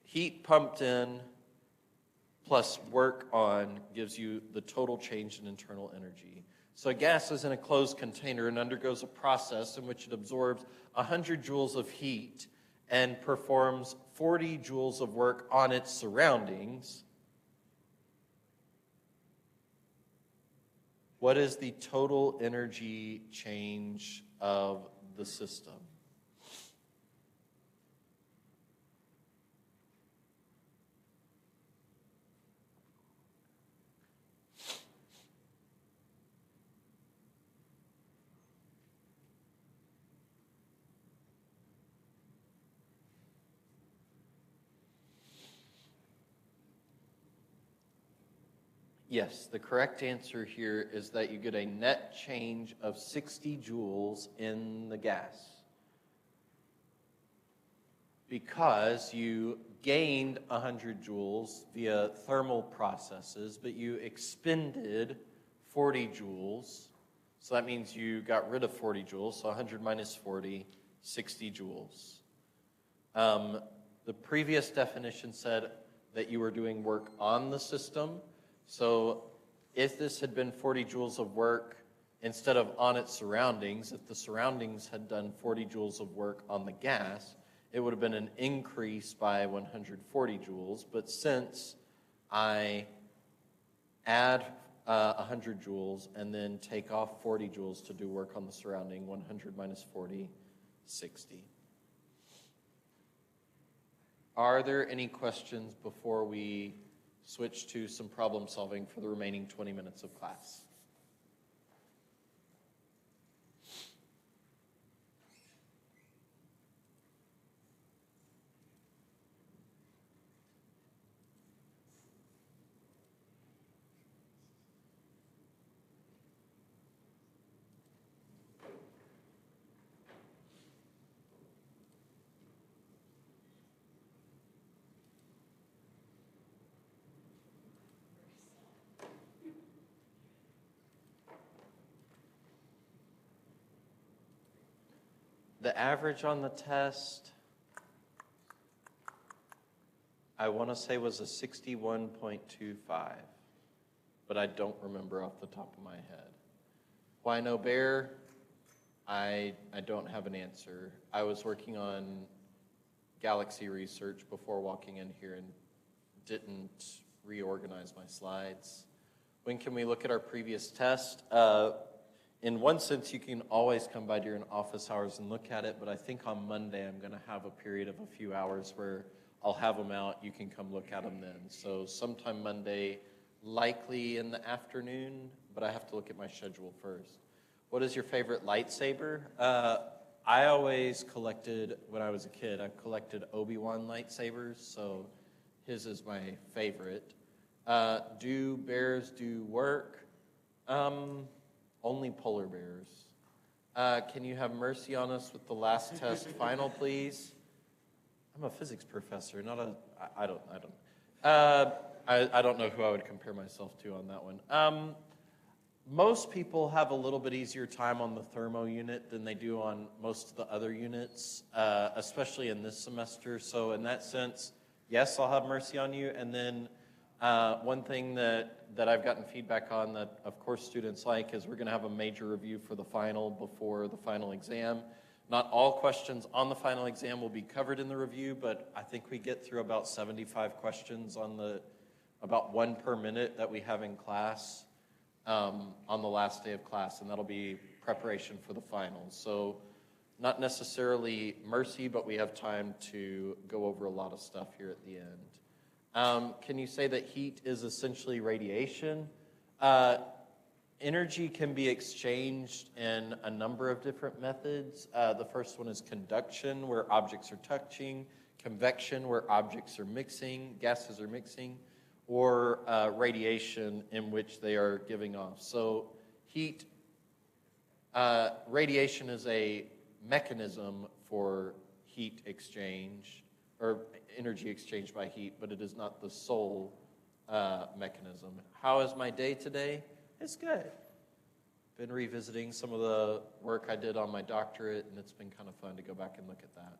heat pumped in plus work on gives you the total change in internal energy. So a gas is in a closed container and undergoes a process in which it absorbs 100 joules of heat and performs 40 joules of work on its surroundings. What is the total energy change of the system? Yes, the correct answer here is that you get a net change of 60 joules in the gas, because you gained 100 joules via thermal processes, but you expended 40 joules. So that means you got rid of 40 joules, so 100 minus 40, 60 joules. The previous definition said that you were doing work on the system. So if this had been 40 joules of work instead of on its surroundings, if the surroundings had done 40 joules of work on the gas, it would have been an increase by 140 joules. But since I add 100 joules and then take off 40 joules to do work on the surrounding, 100 minus 40, 60. Are there any questions before we switch to some problem solving for the remaining 20 minutes of class? The average on the test, I want to say was a 61.25, but I don't remember off the top of my head. Why no bear? I don't have an answer. I was working on galaxy research before walking in here and didn't reorganize my slides. When can we look at our previous test? In one sense, you can always come by during office hours and look at it, but I think on Monday I'm going to have a period of a few hours where I'll have them out. You can come look at them then. So sometime Monday, likely in the afternoon, but I have to look at my schedule first. What is your favorite lightsaber? I always collected, when I was a kid, I collected Obi-Wan lightsabers, so his is my favorite. Do bears do work? Only polar bears. Can you have mercy on us with the last test final, please? I'm a physics professor, not a. I don't know who I would compare myself to on that one. most people have a little bit easier time on the thermo unit than they do on most of the other units, especially in this semester. So in that sense, yes, I'll have mercy on you. And then one thing that I've gotten feedback on that, of course, students like is we're going to have a major review for the final before the final exam. Not all questions on the final exam will be covered in the review, but I think we get through about 75 questions on about 1 per minute that we have in class on the last day of class, and that'll be preparation for the finals. So not necessarily mercy, but we have time to go over a lot of stuff here at the end. Can you say that heat is essentially radiation? Energy can be exchanged in a number of different methods. The first one is conduction, where objects are touching, convection, where objects are mixing, gases are mixing, or radiation, in which they are giving off. So heat, radiation is a mechanism for heat exchange, or energy exchange by heat, but it is not the sole mechanism. How is my day today? It's good. Been revisiting some of the work I did on my doctorate, and it's been kind of fun to go back and look at that.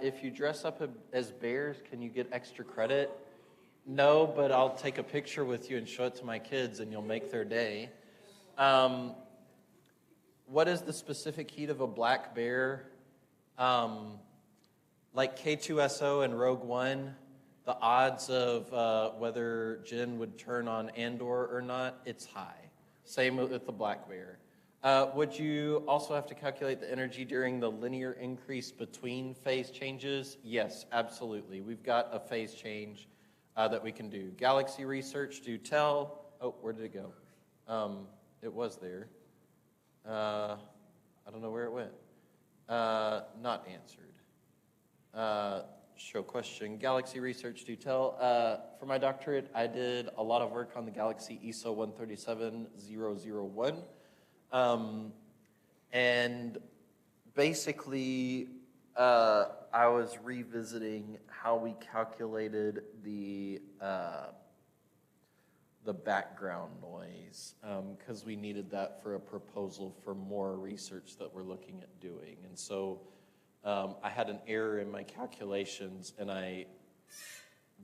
If you dress up as bears, can you get extra credit? No, but I'll take a picture with you and show it to my kids, and you'll make their day. What is the specific heat of a black bear? Like K2SO and Rogue One, the odds of whether Jin would turn on Andor or not, it's high. Same with the black bear. Would you also have to calculate the energy during the linear increase between phase changes? Yes, absolutely. We've got a phase change that we can do. Galaxy research, do tell. Oh, where did it go? It was there. I don't know where it went. Not answered. Show question. Galaxy research, do tell. For my doctorate, I did a lot of work on the Galaxy ESO 137001. And basically, I was revisiting how we calculated the background noise, because we needed that for a proposal for more research that we're looking at doing. And so I had an error in my calculations, and I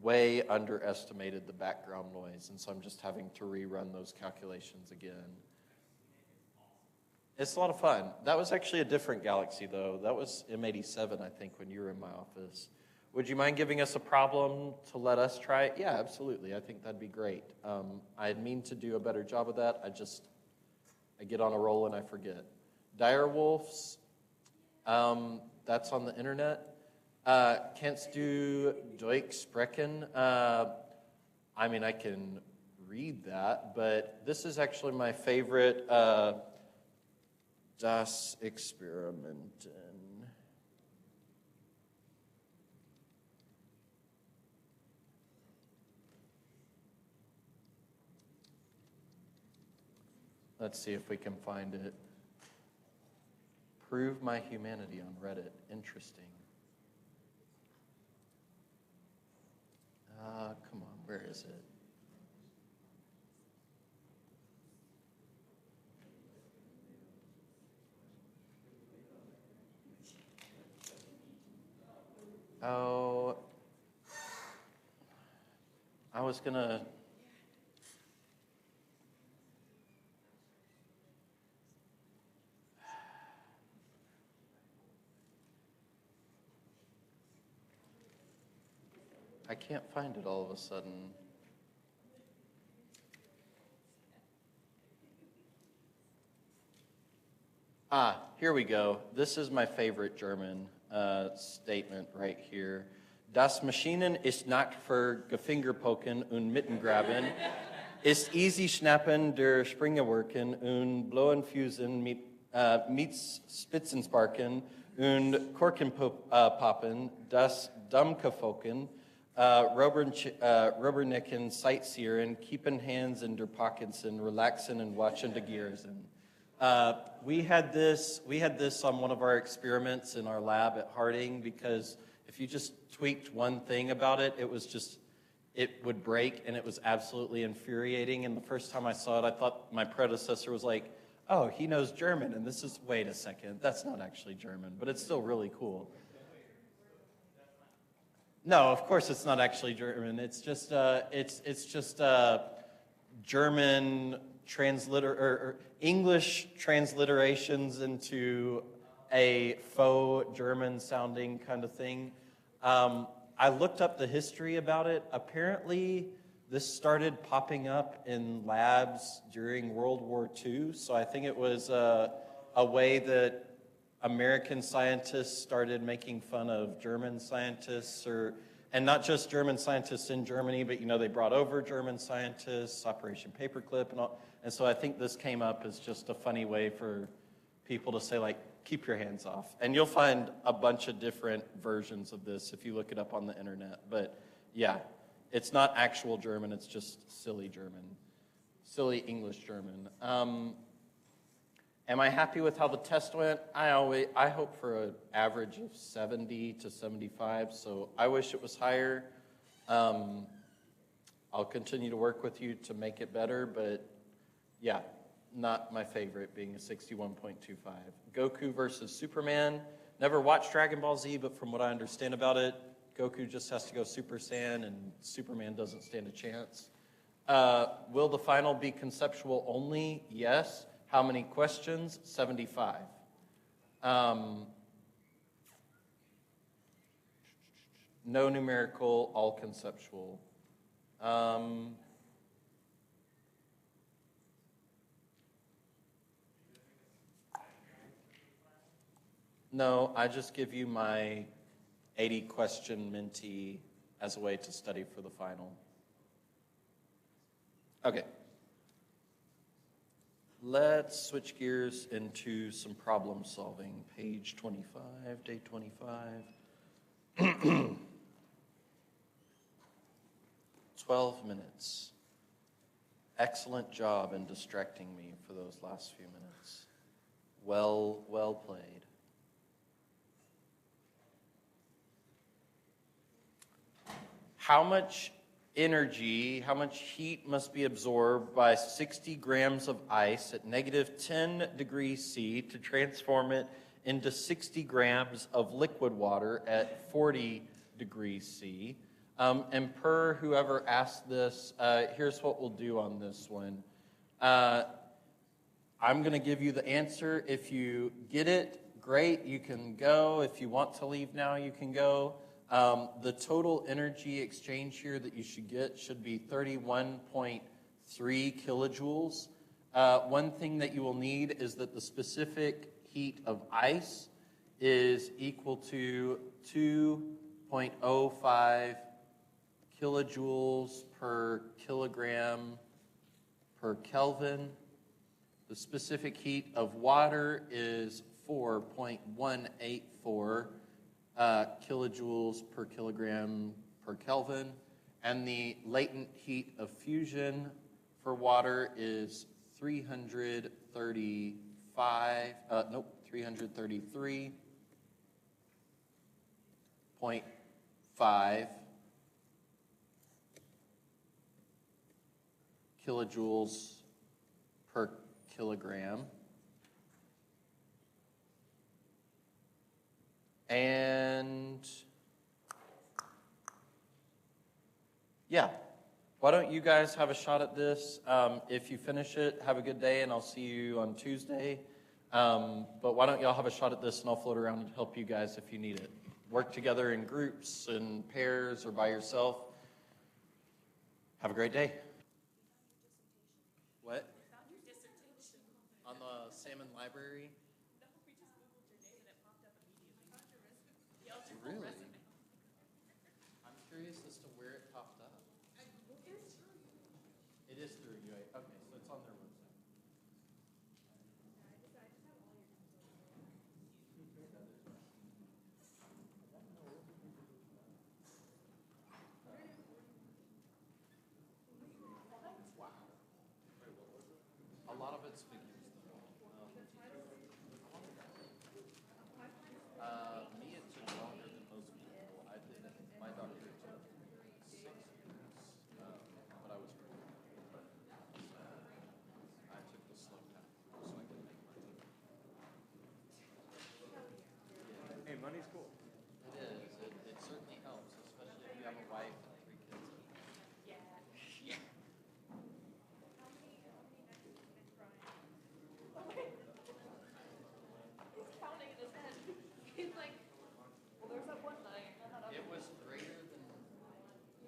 way underestimated the background noise. And so I'm just having to rerun those calculations again. It's a lot of fun. That was actually a different Galaxy, though. That was M87, I think, when you were in my office. Would you mind giving us a problem to let us try it? Yeah, absolutely. I think that'd be great. I mean to do a better job of that. I get on a roll and I forget. Dire Wolves, that's on the internet. Kennst du Deutsch sprechen? I mean, I can read that, but this is actually my favorite. Das Experimenten. Let's see if we can find it. Prove my humanity on Reddit. Interesting. Come on, where is it? Oh, I was gonna. I can't find it all of a sudden. here we go. This is my favorite German statement right here. Das Maschinen ist nicht für Gefingerpoken und Mittengraben, ist easy schnappen der Springerwerken und blauen Fusen mit Spitzensparken und Korkenpoppen, das Dummkefoken, Rubbernecken, Sightseeren, keeping hands in der Pockets and relaxing and watching the gears. And we had this on one of our experiments in our lab at Harding, because if you just tweaked one thing about it, it would break, and it was absolutely infuriating. And the first time I saw it, I thought my predecessor was like, oh, he knows German, and this is, wait a second, that's not actually German, but it's still really cool. No, of course it's not actually German. It's just German or English transliterations into a faux German sounding kind of thing. I looked up the history about it. Apparently, this started popping up in labs during World War II. So I think it was a way that American scientists started making fun of German scientists, and not just German scientists in Germany, but they brought over German scientists, Operation Paperclip and all. And so I think this came up as just a funny way for people to say, like, keep your hands off. And you'll find a bunch of different versions of this if you look it up on the internet. But yeah, it's not actual German, it's just silly German, silly English German. Am I happy with how the test went? I hope for an average of 70 to 75, so I wish it was higher. I'll continue to work with you to make it better, but yeah, not my favorite, being a 61.25. Goku versus Superman. Never watched Dragon Ball Z, but from what I understand about it, Goku just has to go Super Saiyan, and Superman doesn't stand a chance. Will the final be conceptual only? Yes. How many questions? 75. No numerical, all conceptual. No, I just give you my 80-question Menti as a way to study for the final. Okay. Let's switch gears into some problem solving. Page 25, day 25. 12 minutes. Excellent job in distracting me for those last few minutes. Well played. How much energy, how much heat must be absorbed by 60 grams of ice at negative 10 degrees C to transform it into 60 grams of liquid water at 40 degrees C? And per whoever asked this, here's what we'll do on this one. I'm going to give you the answer. If you get it, great, you can go. If you want to leave now, you can go. The total energy exchange here that you should get should be 31.3 kilojoules. One thing that you will need is that the specific heat of ice is equal to 2.05 kilojoules per kilogram per Kelvin. The specific heat of water is 4.184 kilojoules per kilogram per Kelvin, and the latent heat of fusion for water is 333.5 kilojoules per kilogram. And yeah, why don't you guys have a shot at this? If you finish it, have a good day, and I'll see you on Tuesday. But why don't y'all have a shot at this, and I'll float around and help you guys if you need it. Work together in groups, in pairs, or by yourself. Have a great day. What? On the Salmon Library? whole Really? resume. I'm curious as to where it popped up. It is through UA. Okay, so it's on their website. Wow. A lot of it's figures. Me, it took longer than most people. I did it. My doctor took 6 years, but I was great. So I took the slow path so I could make money. Hey, money's cool. It is. It certainly helps, especially if you have a wife and 3 kids. Yeah. Yeah. He's counting in his head. He's like, well, there's that one night. It was greater than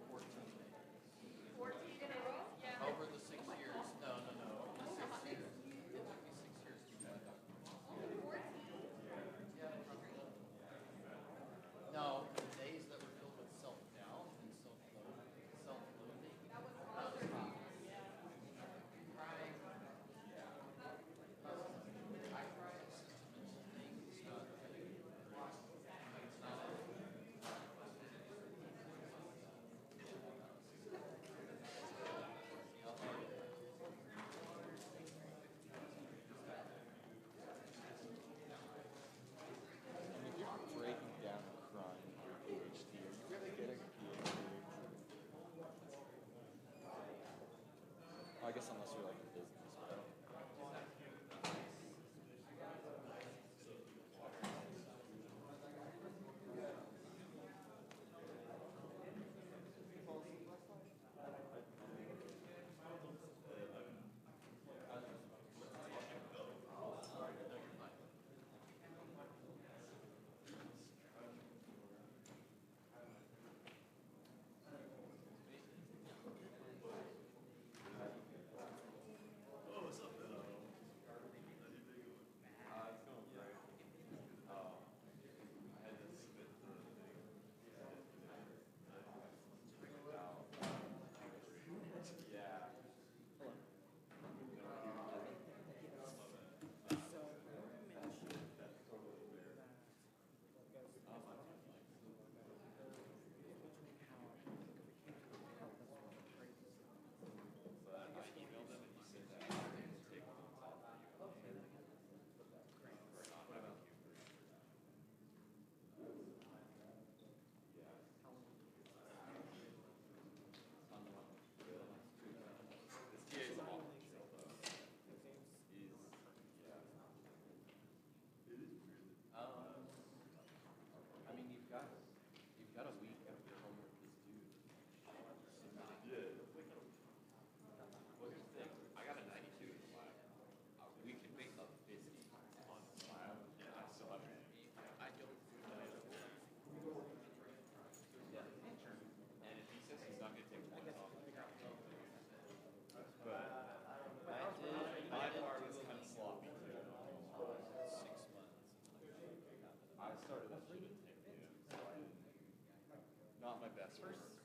14 days. 14 in a row? Yeah. Over the 6 years. No. Over the 6 years. It took me 6 years to get my doctor. 14? No, the days that were filled with self-doubt and self-loathing, that was hard. Crying. I cry at sentimental things, not And if you're breaking down the crime of your PhD, are you really getting a PhD? I guess unless you're like a business, but I mean, you've got a week of your homework is due. Well, here's the thing. I got a 92 in the lab. We could make a 50 on the lab, and I still have an B. I don't know. Yeah. And if he says he's not going to take points off, but my part was kind of sloppy too. 6 months. I started a shit at 10 p.m., so I didn't. Not my best. First